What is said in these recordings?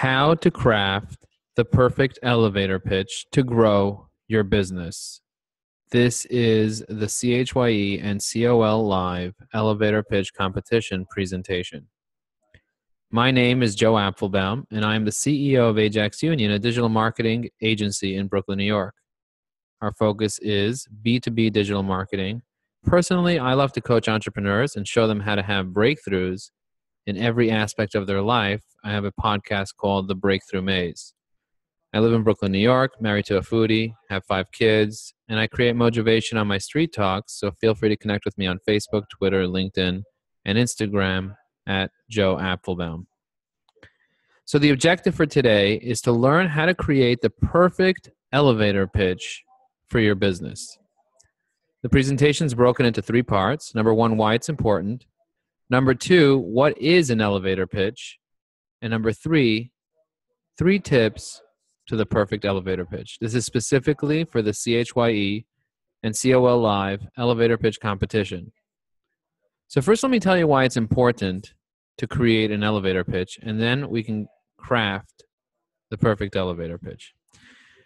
How to craft the perfect elevator pitch to grow your business. This is the CHYE and COL Live Elevator Pitch Competition presentation. My name is Joe Apfelbaum, and I am the CEO of Ajax Union, a digital marketing agency in Brooklyn, New York. Our focus is B2B digital marketing. Personally, I love to coach entrepreneurs and show them how to have breakthroughs in every aspect of their life. I have a podcast called The Breakthrough Maze. I live in Brooklyn, New York, married to a foodie, have 5 kids, and I create motivation on my street talks, so feel free to connect with me on Facebook, Twitter, LinkedIn, and Instagram at Joe Apfelbaum. So the objective for today is to learn how to create the perfect elevator pitch for your business. The presentation is broken into 3 parts. Number 1, why it's important. Number 2, what is an elevator pitch? And number 3, 3 tips to the perfect elevator pitch. This is specifically for the CHYE and COL Live elevator pitch competition. So first, let me tell you why it's important to create an elevator pitch, and then we can craft the perfect elevator pitch.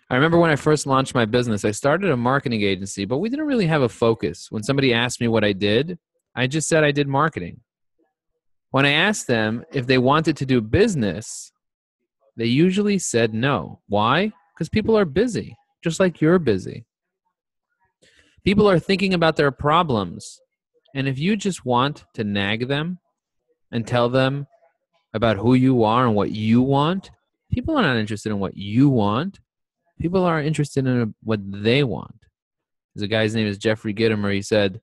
I remember when I first launched my business, I started a marketing agency, but we didn't really have a focus. When somebody asked me what I did, I just said I did marketing. When I asked them if they wanted to do business, they usually said no. Why? Because people are busy, just like you're busy. People are thinking about their problems. And if you just want to nag them and tell them about who you are and what you want, people are not interested in what you want. People are interested in what they want. There's a guy's name is Jeffrey Gitomer. He said,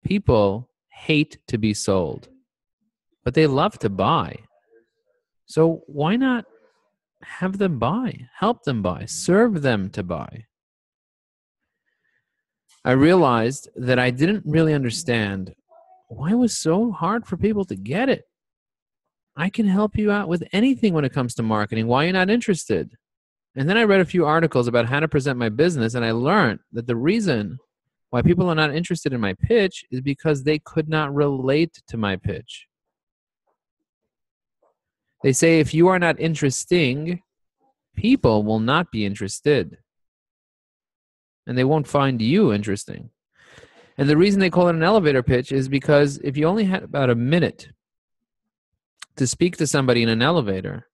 people hate to be sold, but they love to buy. So why not have them buy, help them buy, serve them to buy? I realized that I didn't really understand why it was so hard for people to get it. I can help you out with anything when it comes to marketing. Why are you not interested? And then I read a few articles about how to present my business, and I learned that the reason why people are not interested in my pitch is because they could not relate to my pitch. They say if you are not interesting, people will not be interested. And they won't find you interesting. And the reason they call it an elevator pitch is because if you only had about a minute to speak to somebody in an elevator,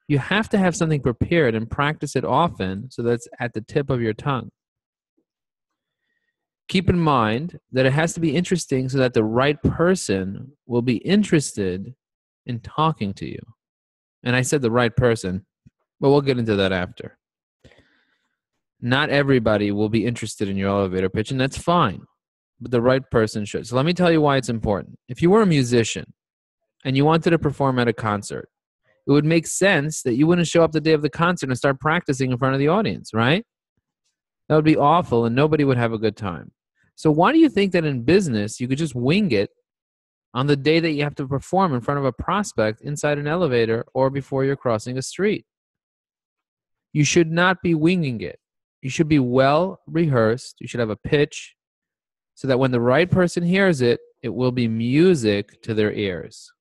you have to have something prepared and practice it often so that it's at the tip of your tongue. Keep in mind that it has to be interesting so that the right person will be interested in talking to you. And I said the right person, but we'll get into that after. Not everybody will be interested in your elevator pitch, and that's fine, but the right person should. So let me tell you why it's important. If you were a musician and you wanted to perform at a concert, it would make sense that you wouldn't show up the day of the concert and start practicing in front of the audience, right? That would be awful, and nobody would have a good time. So why do you think that in business you could just wing it on the day that you have to perform in front of a prospect inside an elevator or before you're crossing a street? You should not be winging it. You should be well rehearsed. You should have a pitch so that when the right person hears it, it will be music to their ears.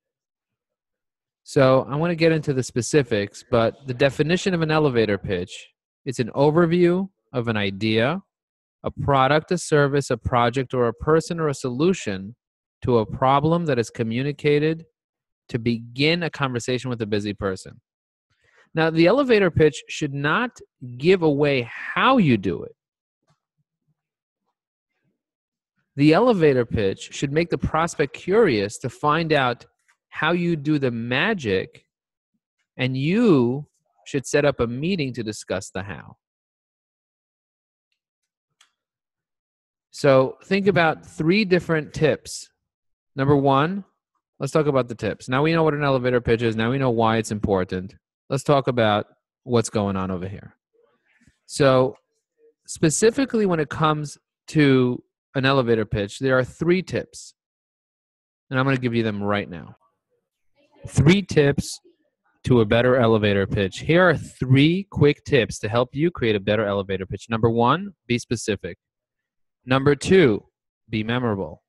So I want to get into the specifics, but the definition of an elevator pitch, it's an overview of an idea, a product, a service, a project, or a person or a solution to a problem that is communicated to begin a conversation with a busy person. Now, the elevator pitch should not give away how you do it. The elevator pitch should make the prospect curious to find out how you do the magic, and you should set up a meeting to discuss the how. So think about 3 different tips. Number 1, let's talk about the tips. Now we know what an elevator pitch is. Now we know why it's important. Let's talk about what's going on over here. So specifically when it comes to an elevator pitch, there are 3 tips. And I'm going to give you them right now. 3 tips to a better elevator pitch. Here are 3 quick tips to help you create a better elevator pitch. Number 1, be specific. Number 2, be memorable.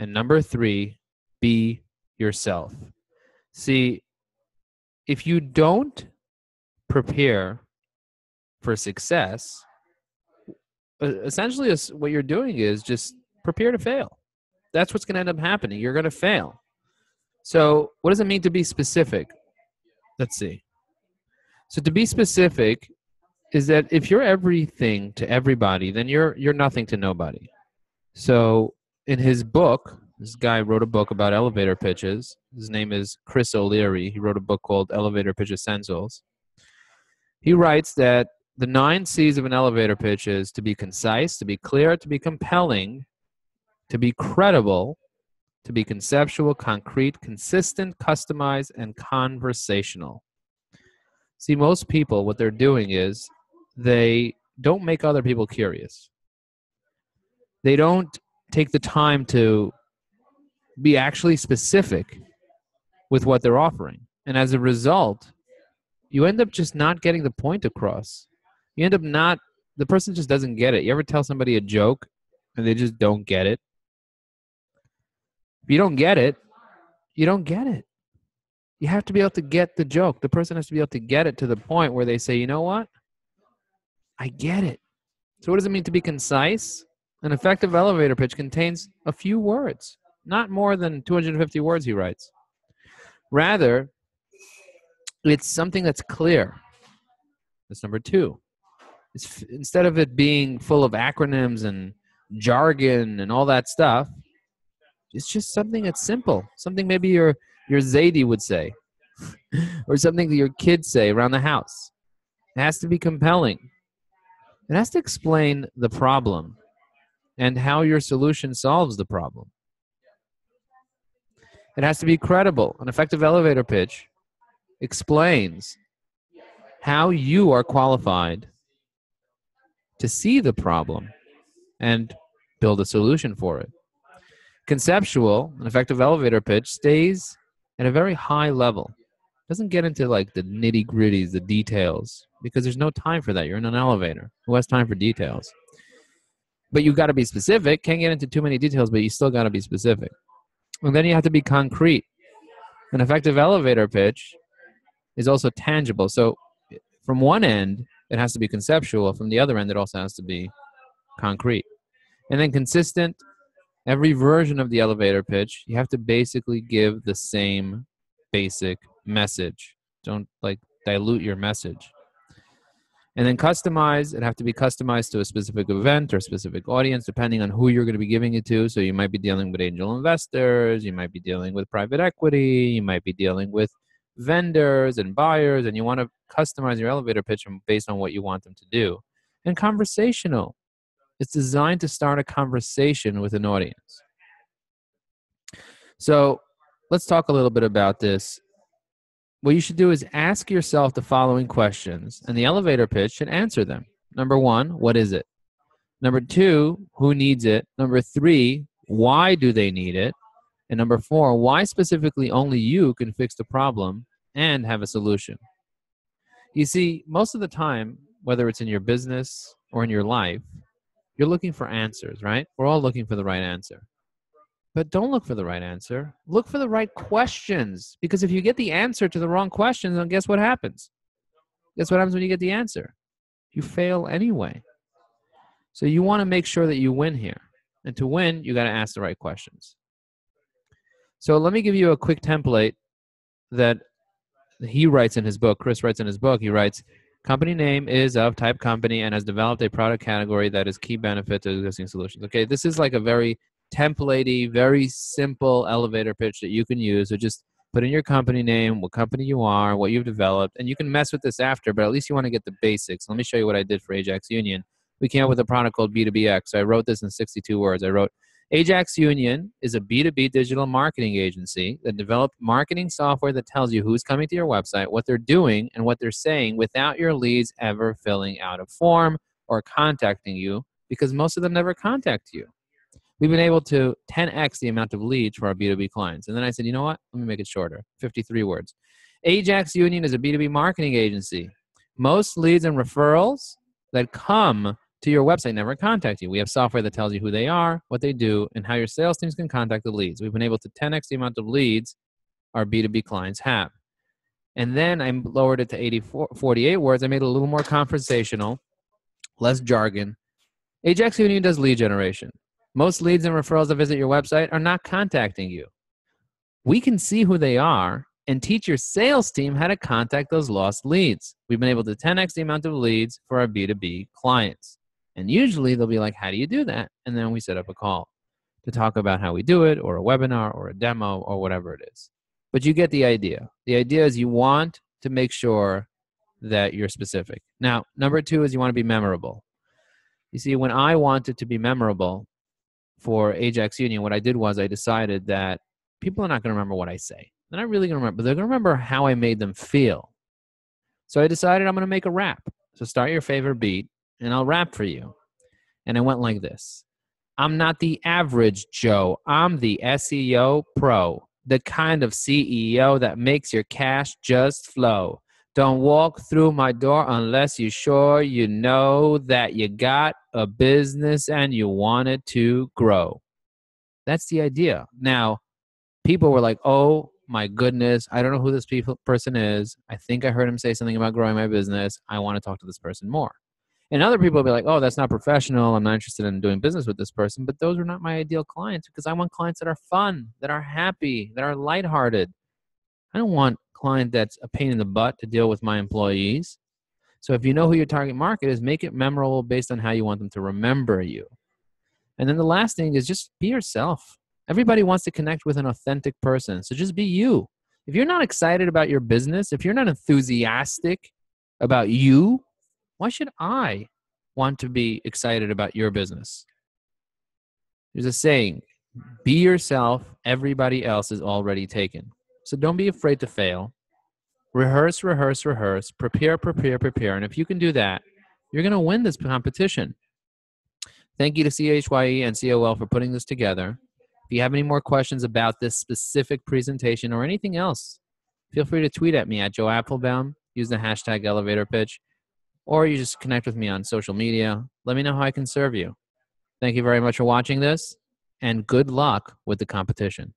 And number 3, be yourself. See, if you don't prepare for success, essentially what you're doing is just prepare to fail. That's what's going to end up happening. You're going to fail. So what does it mean to be specific? Let's see. So to be specific is that if you're everything to everybody, then you're nothing to nobody. So in his book, this guy wrote a book about elevator pitches. His name is Chris O'Leary. He wrote a book called Elevator Pitch Essentials. He writes that the 9 C's of an elevator pitch is to be concise, to be clear, to be compelling, to be credible, to be conceptual, concrete, consistent, customized, and conversational. See, most people, what they're doing is they don't make other people curious. They don't take the time to be actually specific with what they're offering. And as a result, you end up just not getting the point across. You end up the person just doesn't get it. You ever tell somebody a joke and they just don't get it? If you don't get it, you don't get it. You have to be able to get the joke. The person has to be able to get it to the point where they say, you know what? I get it. So what does it mean to be concise? An effective elevator pitch contains a few words, not more than 250 words, he writes. Rather, it's something that's clear. That's number 2. Instead of it being full of acronyms and jargon and all that stuff, it's just something that's simple. Something maybe your Zadie would say, or something that your kids say around the house. It has to be compelling. It has to explain the problem and how your solution solves the problem. It has to be credible. An effective elevator pitch explains how you are qualified to see the problem and build a solution for it. Conceptual, an effective elevator pitch stays at a very high level. It doesn't get into like the nitty-gritties, the details, because there's no time for that. You're in an elevator. Who has time for details? But you got to be specific. Can't get into too many details, but you still got to be specific. And then you have to be concrete. An effective elevator pitch is also tangible. So from one end, it has to be conceptual. From the other end, it also has to be concrete. And then consistent. Every version of the elevator pitch, you have to basically give the same basic message. Don't like dilute your message. And then customize, it have to be customized to a specific event or specific audience, depending on who you're going to be giving it to. So you might be dealing with angel investors, you might be dealing with private equity, you might be dealing with vendors and buyers, and you want to customize your elevator pitch based on what you want them to do. And conversational. It's designed to start a conversation with an audience. So let's talk a little bit about this. What you should do is ask yourself the following questions, and the elevator pitch should answer them. Number 1, what is it? Number 2, who needs it? Number 3, why do they need it? And number 4, why specifically only you can fix the problem and have a solution? You see, most of the time, whether it's in your business or in your life, you're looking for answers, right? We're all looking for the right answer. But don't look for the right answer. Look for the right questions. Because if you get the answer to the wrong questions, then guess what happens? Guess what happens when you get the answer? You fail anyway. So you want to make sure that you win here. And to win, you got to ask the right questions. So let me give you a quick template that he writes in his book. Chris writes in his book. He writes, company name is of type company and has developed a product category that is key benefit to existing solutions. Okay, this is like a very template-y, very simple elevator pitch that you can use. So just put in your company name, what company you are, what you've developed, and you can mess with this after, but at least you want to get the basics. Let me show you what I did for Ajax Union. We came up with a product called B2BX. So I wrote this in 62 words. I wrote, Ajax Union is a B2B digital marketing agency that developed marketing software that tells you who's coming to your website, what they're doing, and what they're saying without your leads ever filling out a form or contacting you, because most of them never contact you. We've been able to 10x the amount of leads for our B2B clients. And then I said, you know what? Let me make it shorter, 53 words. Ajax Union is a B2B marketing agency. Most leads and referrals that come to your website never contact you. We have software that tells you who they are, what they do, and how your sales teams can contact the leads. We've been able to 10x the amount of leads our B2B clients have. And then I lowered it to 48 words. I made it a little more conversational, less jargon. Ajax Union does lead generation. Most leads and referrals that visit your website are not contacting you. We can see who they are and teach your sales team how to contact those lost leads. We've been able to 10x the amount of leads for our B2B clients. And usually they'll be like, how do you do that? And then we set up a call to talk about how we do it, or a webinar or a demo or whatever it is. But you get the idea. The idea is you want to make sure that you're specific. Now, number 2 is you want to be memorable. You see, when I wanted to be memorable for Ajax Union, what I did was I decided that people are not going to remember what I say. They're not really going to remember, but they're going to remember how I made them feel. So I decided I'm going to make a rap. So start your favorite beat, and I'll rap for you. And I went like this. I'm not the average Joe. I'm the SEO pro, the kind of CEO that makes your cash just flow. Don't walk through my door unless you're sure you know that you got a business and you want it to grow. That's the idea. Now, people were like, oh my goodness, I don't know who this person is. I think I heard him say something about growing my business. I want to talk to this person more. And other people will be like, oh, that's not professional. I'm not interested in doing business with this person. But those are not my ideal clients, because I want clients that are fun, that are happy, that are lighthearted. I don't want a client that's a pain in the butt to deal with my employees. So if you know who your target market is, make it memorable based on how you want them to remember you. And then the last thing is just be yourself. Everybody wants to connect with an authentic person. So just be you. If you're not excited about your business, if you're not enthusiastic about you, why should I want to be excited about your business? There's a saying, be yourself, everybody else is already taken. So don't be afraid to fail. Rehearse, rehearse, rehearse. Prepare, prepare, prepare. And if you can do that, you're going to win this competition. Thank you to CHYE and COL for putting this together. If you have any more questions about this specific presentation or anything else, feel free to tweet at me at Joe Applebaum. Use the hashtag #ElevatorPitch. Or you just connect with me on social media. Let me know how I can serve you. Thank you very much for watching this, and good luck with the competition.